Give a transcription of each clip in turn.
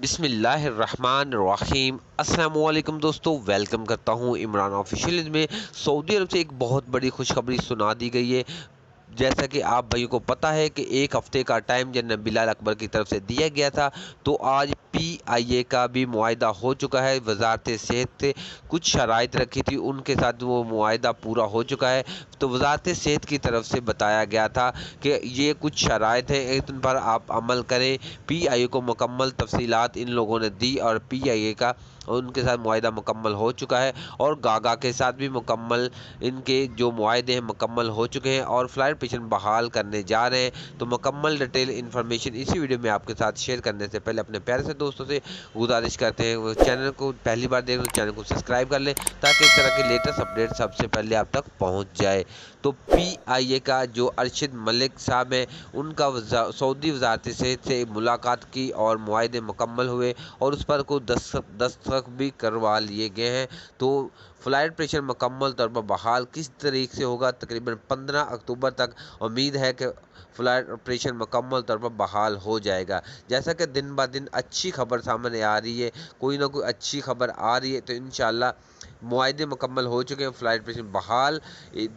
بسم اللہ الرحمن الرحیم۔ السلام علیکم دوستو، ویلکم کرتا ہوں عمران آفیشیل میں۔ سعودی عرب سے ایک بہت بڑی خوشخبری سنا دی گئی ہے۔ جیسا کہ آپ بھائیوں کو پتہ ہے کہ ایک ہفتے کا ٹائم جنرل بلال اکبر کی طرف سے دیا گیا تھا، تو آج پی آئی اے کا بھی معاہدہ ہو چکا ہے۔ وزارت صحت سے کچھ شرائط رکھی تھی، ان کے ساتھ وہ معاہدہ پورا ہو چکا ہے۔ تو وزارت صحت کی طرف سے بتایا گیا تھا کہ یہ کچھ شرائط ہیں، ان پر آپ عمل کریں۔ پی آئی اے کو مکمل تفصیلات ان لوگوں نے دی اور پی آئی اے کا ان کے ساتھ معاہدہ مکمل ہو چکا ہے، اور گاگا کے ساتھ بھی مکمل ان کے جو معاہدے ہیں مکمل ہو چکے ہیں، اور فلائٹ پیشن بحال کرنے جا رہے ہیں۔ تو مکمل ڈیٹیل انفارمیشن اسی ویڈیو میں آپ کے ساتھ شیئر کرنے سے پہلے اپنے پیارے سے دوستوں سے گزارش کرتے ہیں وہ چینل کو پہلی بار دیکھ تو چینل کو سبسکرائب کر لیں، تاکہ اس طرح کی لیٹسٹ اپڈیٹ سب سے پہلے آپ تک پہنچ جائے۔ تو پی آئی اے کا جو ارشد ملک صاحب ہیں، ان کا سعودی وزارت صحت سے ملاقات کی اور معاہدے مکمل ہوئے، اور اس پر کوئی دستخط بھی کروا لیے گئے ہیں۔ تو فلائٹ پریشر مکمل طور پر بحال کس طریقے سے ہوگا؟ تقریباً 15 اکتوبر تک امید ہے کہ فلائٹ آپریشن مکمل طور پر بحال ہو جائے گا۔ جیسا کہ دن بہ دن اچھی خبر سامنے آ رہی ہے، کوئی نہ کوئی اچھی خبر آ رہی ہے، تو انشاءاللہ معاہدے مکمل ہو چکے ہیں، فلائٹ آپریشن بحال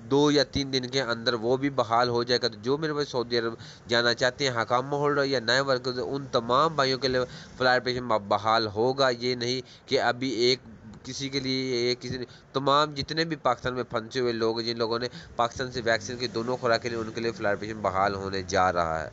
2 یا 3 دن کے اندر وہ بھی بحال ہو جائے گا۔ تو جو میرے بھائی سعودی عرب جانا چاہتے ہیں، حکام ہولڈر یا نئے ورکرز، ان تمام بھائیوں کے لیے فلائٹ آپریشن بحال ہوگا۔ یہ نہیں کہ ابھی کسی کے لیے تمام جتنے بھی پاکستان میں پھنسے ہوئے لوگ، جن لوگوں نے پاکستان سے ویکسین کی دونوں خوراکیں لی، ان کے لیے فلائٹ آپریشن بحال ہونے جا رہا ہے۔